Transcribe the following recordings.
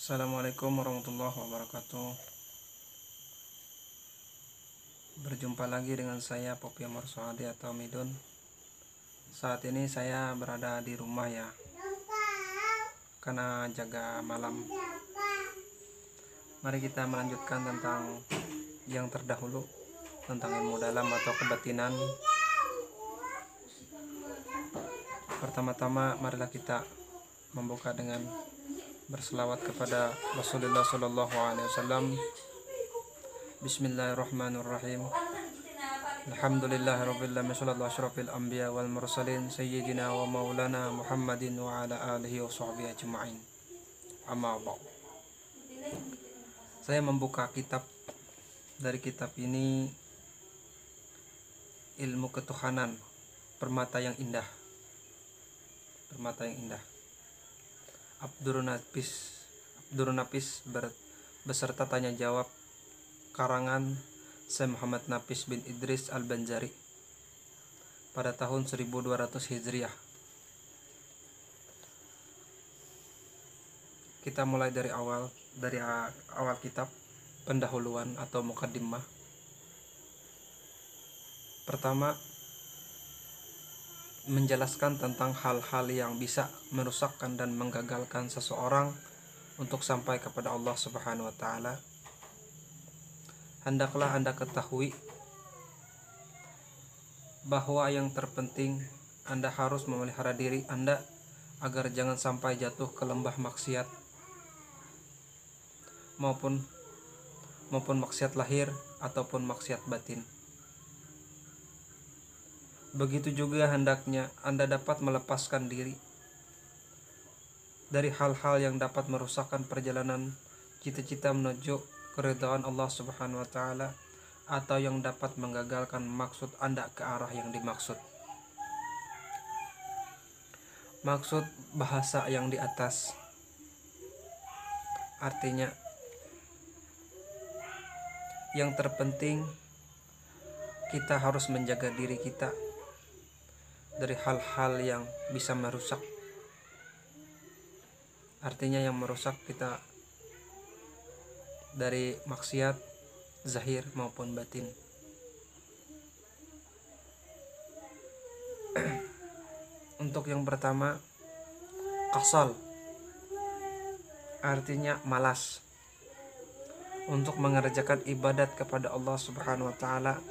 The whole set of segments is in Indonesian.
Assalamualaikum warahmatullahi wabarakatuh. Berjumpa lagi dengan saya Popi Amar Sohadi atau Midun. Saat ini saya berada di rumah ya, karena jaga malam. Mari kita melanjutkan tentang yang terdahulu, tentang ilmu dalam atau kebatinan. Pertama-tama marilah kita membuka dengan berselawat kepada Rasulullah Shallallahu Alaihi Wasallam. Bismillahirrahmanirrahim. Alhamdulillahirrabbilalamin. Sallallahu asyrafil anbiya wal mursalin sayyidina wa maulana Muhammadin wa ala alihi wa sahbihi ajma'in. Amma ba'd. Saya membuka kitab. Dari kitab ini, Ilmu Ketuhanan, Permata yang Indah. Permata yang Indah. Abdurun Nafis beserta tanya jawab, karangan Syekh Muhammad Nafis bin Idris Al-Banjari pada tahun 1200 Hijriah. Kita mulai dari awal kitab, pendahuluan atau mukaddimah. Pertama, menjelaskan tentang hal-hal yang bisa merusakkan dan menggagalkan seseorang untuk sampai kepada Allah Subhanahu wa taala. Hendaklah Anda ketahui bahwa yang terpenting Anda harus memelihara diri Anda agar jangan sampai jatuh ke lembah maksiat maupun maksiat lahir ataupun maksiat batin. Begitu juga hendaknya Anda dapat melepaskan diri dari hal-hal yang dapat merusakkan perjalanan cita-cita menuju keridhaan Allah Subhanahu wa taala atau yang dapat menggagalkan maksud Anda ke arah yang dimaksud. Maksud bahasa yang di atas artinya yang terpenting kita harus menjaga diri kita dari hal-hal yang bisa merusak. Artinya yang merusak kita dari maksiat zahir maupun batin. Untuk yang pertama, kasal, artinya malas untuk mengerjakan ibadat kepada Allah Subhanahu wa taala,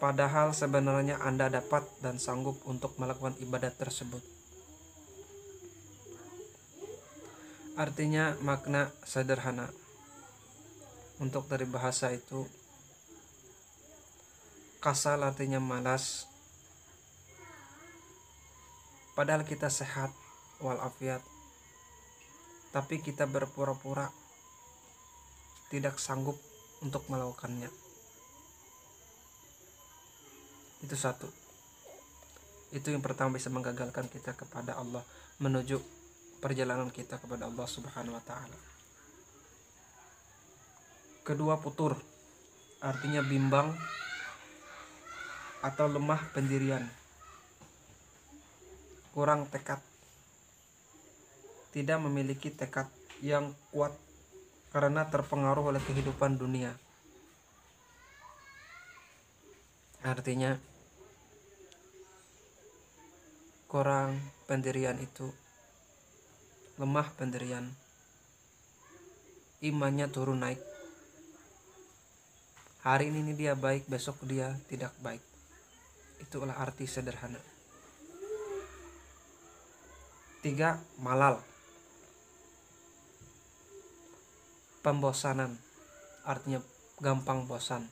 padahal sebenarnya Anda dapat dan sanggup untuk melakukan ibadat tersebut. Artinya makna sederhana. Untuk dari bahasa itu, kasal artinya malas, padahal kita sehat walafiat, tapi kita berpura-pura tidak sanggup untuk melakukannya. Itu satu. Itu yang pertama bisa menggagalkan kita kepada Allah, menuju perjalanan kita kepada Allah Subhanahu wa taala. Kedua, futur, artinya bimbang atau lemah pendirian, kurang tekad, tidak memiliki tekad yang kuat karena terpengaruh oleh kehidupan dunia. Artinya kurang pendirian itu, lemah pendirian, imannya turun naik. Hari ini dia baik, besok dia tidak baik. Itulah arti sederhana. 3, malal, pembosanan, artinya gampang bosan.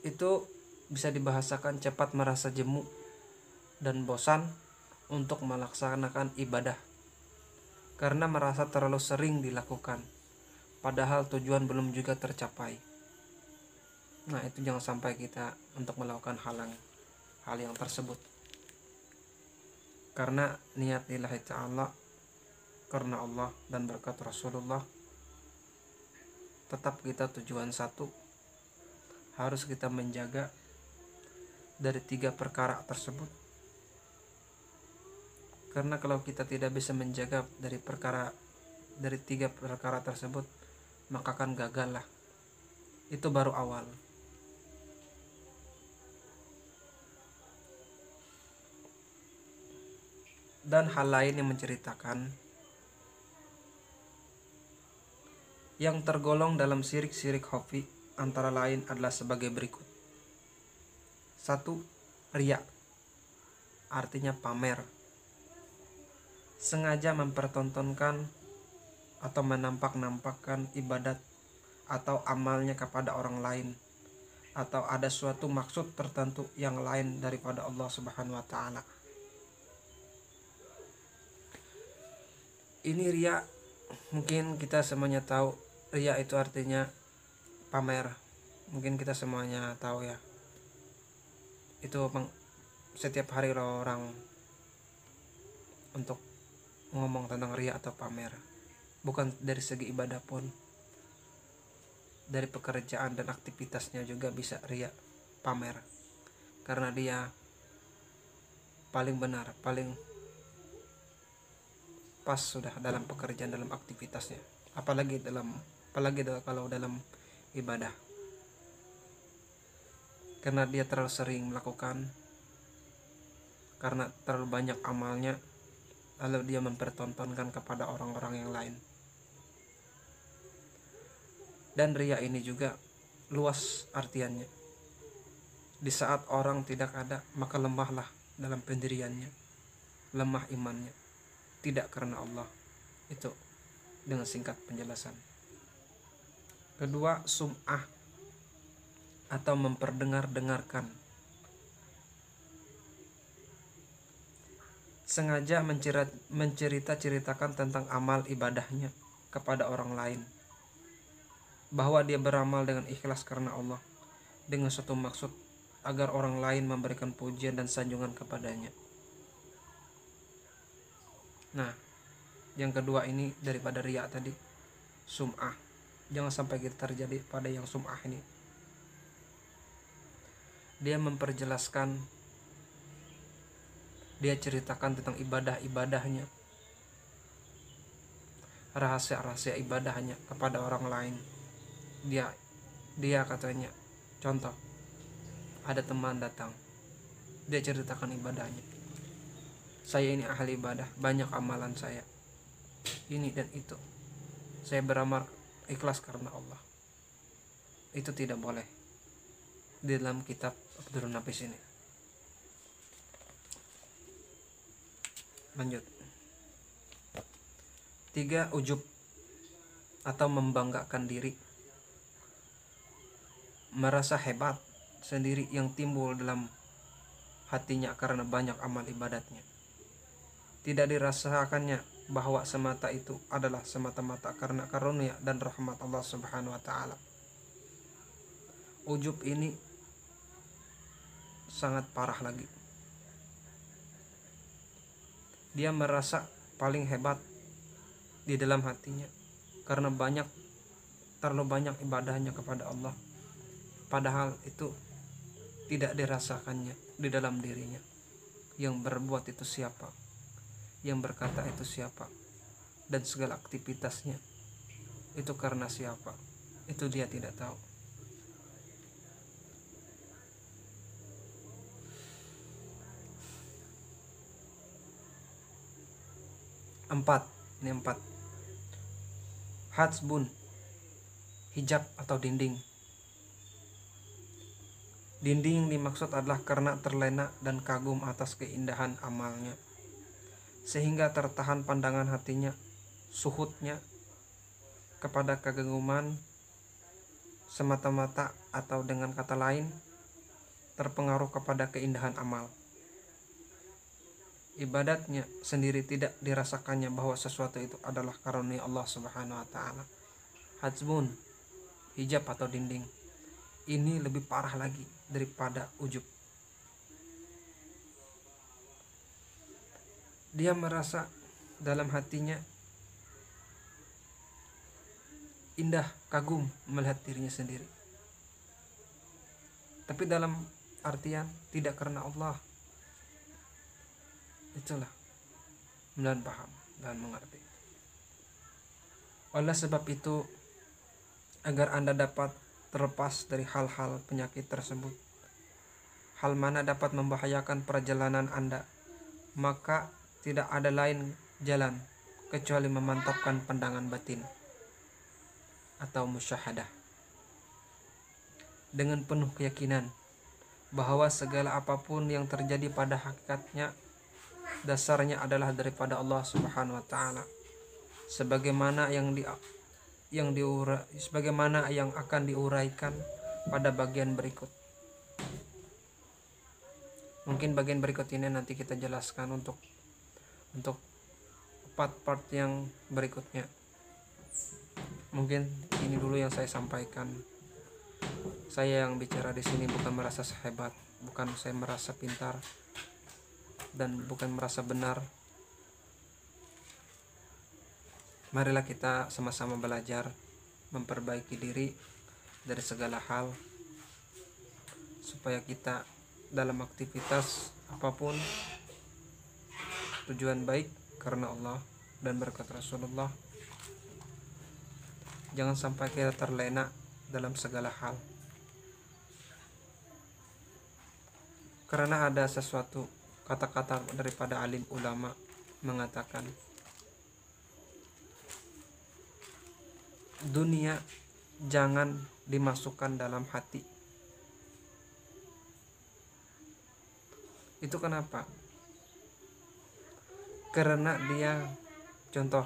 Itu bisa dibahasakan cepat merasa jemu dan bosan untuk melaksanakan ibadah karena merasa terlalu sering dilakukan, padahal tujuan belum juga tercapai. Nah, itu jangan sampai kita untuk melakukan hal yang tersebut, karena niat lillahi ta'ala, karena Allah dan berkat Rasulullah. Tetap kita tujuan satu, harus kita menjaga dari 3 perkara tersebut. Karena kalau kita tidak bisa menjaga dari 3 perkara tersebut, maka akan gagal lah. Itu baru awal. Dan hal lain yang menceritakan yang tergolong dalam syirik-syirik khafi antara lain adalah sebagai berikut. 1. Riya, artinya pamer. Sengaja mempertontonkan atau menampak-nampakkan ibadat atau amalnya kepada orang lain, atau ada suatu maksud tertentu yang lain daripada Allah Subhanahu wa taala. Ini riya, mungkin kita semuanya tahu riya itu artinya pamer. Mungkin kita semuanya tahu ya. Itu setiap hari orang untuk ngomong tentang riya atau pamer. Bukan dari segi ibadah pun, dari pekerjaan dan aktivitasnya juga bisa riya, pamer. Karena dia paling benar, paling pas sudah dalam pekerjaan, dalam aktivitasnya. Apalagi kalau dalam ibadah. Karena dia terlalu sering melakukan, karena terlalu banyak amalnya, lalu dia mempertontonkan kepada orang-orang yang lain. Dan riya ini juga luas artiannya. Di saat orang tidak ada, maka lemahlah dalam pendiriannya, lemah imannya, tidak karena Allah. Itu dengan singkat penjelasan. Kedua, sum'ah atau memperdengar-dengarkan. Sengaja mencerita-ceritakan tentang amal ibadahnya kepada orang lain, bahwa dia beramal dengan ikhlas karena Allah, dengan suatu maksud agar orang lain memberikan pujian dan sanjungan kepadanya. Nah, yang kedua ini daripada riya tadi, sum'ah. Jangan sampai kita terjadi pada yang sum'ah ini. Dia memperjelaskan, dia ceritakan tentang ibadah-ibadahnya, rahasia-rahasia ibadahnya kepada orang lain. Dia katanya, contoh, ada teman datang, dia ceritakan ibadahnya. Saya ini ahli ibadah, banyak amalan saya, ini dan itu. Saya beramal ikhlas karena Allah. Itu tidak boleh di dalam kitab Abdul Nafis ini. Lanjut. 3. Ujub atau membanggakan diri. Merasa hebat sendiri yang timbul dalam hatinya karena banyak amal ibadatnya. Tidak dirasakannya bahwa semata itu adalah semata-mata karena karunia dan rahmat Allah Subhanahu wa taala. Ujub ini sangat parah lagi. Dia merasa paling hebat di dalam hatinya karena terlalu banyak ibadahnya kepada Allah, padahal itu tidak dirasakannya di dalam dirinya. Yang berbuat itu siapa, yang berkata itu siapa, dan segala aktivitasnya itu karena siapa, itu dia tidak tahu. Empat. Hajbun, hijab atau dinding. Dinding yang dimaksud adalah karena terlena dan kagum atas keindahan amalnya, sehingga tertahan pandangan hatinya, suhudnya kepada kekaguman semata-mata, atau dengan kata lain, terpengaruh kepada keindahan amal. Ibadatnya sendiri tidak dirasakannya bahwa sesuatu itu adalah karunia Allah Subhanahu wa taala. Hajbun, hijab atau dinding. Ini lebih parah lagi daripada ujub. Dia merasa dalam hatinya indah, kagum melihat dirinya sendiri, tapi dalam artian tidak karena Allah. Itulah dan paham dan mengerti. Oleh sebab itu, agar Anda dapat terlepas dari hal-hal penyakit tersebut, hal mana dapat membahayakan perjalanan Anda, maka tidak ada lain jalan kecuali memantapkan pandangan batin atau musyahadah dengan penuh keyakinan bahwa segala apapun yang terjadi pada hakikatnya dasarnya adalah daripada Allah Subhanahu wa taala, sebagaimana sebagaimana yang akan diuraikan pada bagian berikut. Mungkin bagian berikut ini nanti kita jelaskan untuk part-part yang berikutnya. Mungkin ini dulu yang saya sampaikan. Saya yang bicara di sini bukan merasa hebat, bukan saya merasa pintar, dan bukan merasa benar. Marilah kita sama-sama belajar memperbaiki diri dari segala hal, supaya kita dalam aktivitas apapun tujuan baik karena Allah dan berkat Rasulullah. Jangan sampai kita terlena dalam segala hal. Karena ada sesuatu kata-kata daripada alim ulama mengatakan, dunia jangan dimasukkan dalam hati. Itu kenapa? Karena dia, contoh,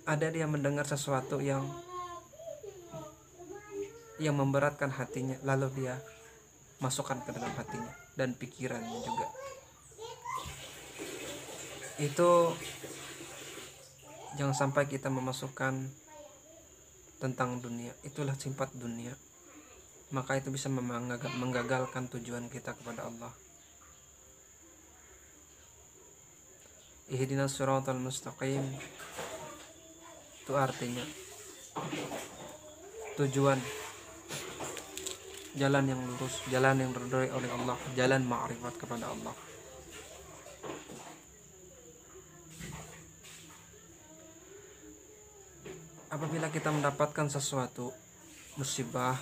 ada dia mendengar sesuatu yang memberatkan hatinya, lalu dia masukkan ke dalam hatinya dan pikirannya juga. Itu jangan sampai kita memasukkan tentang dunia. Itulah sifat dunia. Maka itu bisa menggagalkan tujuan kita kepada Allah. Ihdinas siratal mustaqim, itu artinya tujuan, jalan yang lurus, jalan yang diridhoi oleh Allah, jalan ma'rifat kepada Allah. Apabila kita mendapatkan sesuatu musibah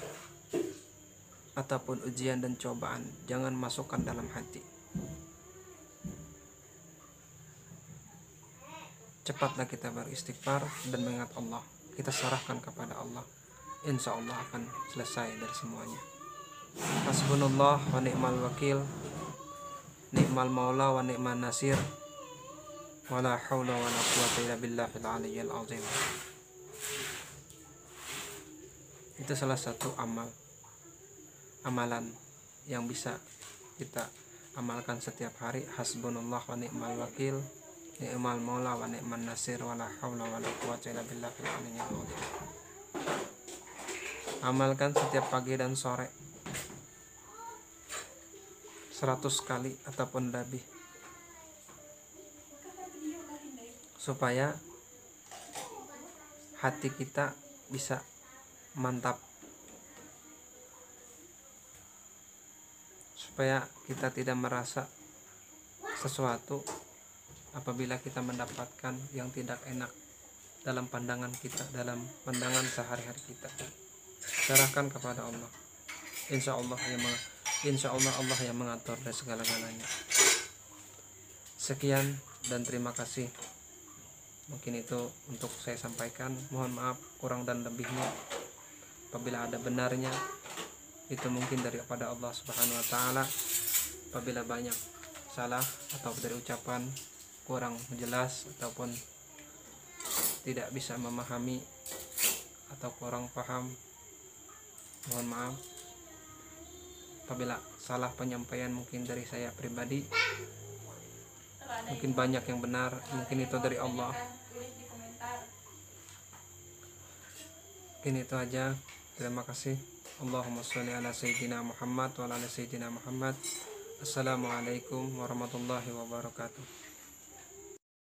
ataupun ujian dan cobaan, jangan masukkan dalam hati. Cepatlah kita beristighfar dan mengingat Allah. Kita serahkan kepada Allah. Insya Allah akan selesai dari semuanya. Hasbunallah wa ni'mal wakil, ni'mal maula wa ni'man nasir, wa la hawla wa la quwwata illa billahil aliyyil azim. Itu salah satu amalan yang bisa kita amalkan setiap hari. Hasbunallah wa ni'mal wakil, ni'mal maula wa ni'man nasir, wa la hawla wa la quwwata illa billahil aliyyil azim. Amalkan setiap pagi dan sore 100 kali ataupun lebih, supaya hati kita bisa mantap, supaya kita tidak merasa sesuatu apabila kita mendapatkan yang tidak enak dalam pandangan kita, dalam pandangan sehari-hari kita. Serahkan kepada Allah. Insya Allah Allah yang mengatur dari segala-galanya. Sekian dan terima kasih. Mungkin itu untuk saya sampaikan. Mohon maaf kurang dan lebihnya. Apabila ada benarnya, itu mungkin daripada Allah Subhanahu wa taala. Apabila banyak salah atau dari ucapan kurang jelas ataupun tidak bisa memahami atau kurang paham, mohon maaf. Apabila salah penyampaian mungkin dari saya pribadi, mungkin banyak yang benar, mungkin itu dari Allah. Mungkin itu aja. Terima kasih. Allahumma sholli ala sayyidina Muhammad wa ala sayyidina Muhammad. Assalamualaikum warahmatullahi wabarakatuh.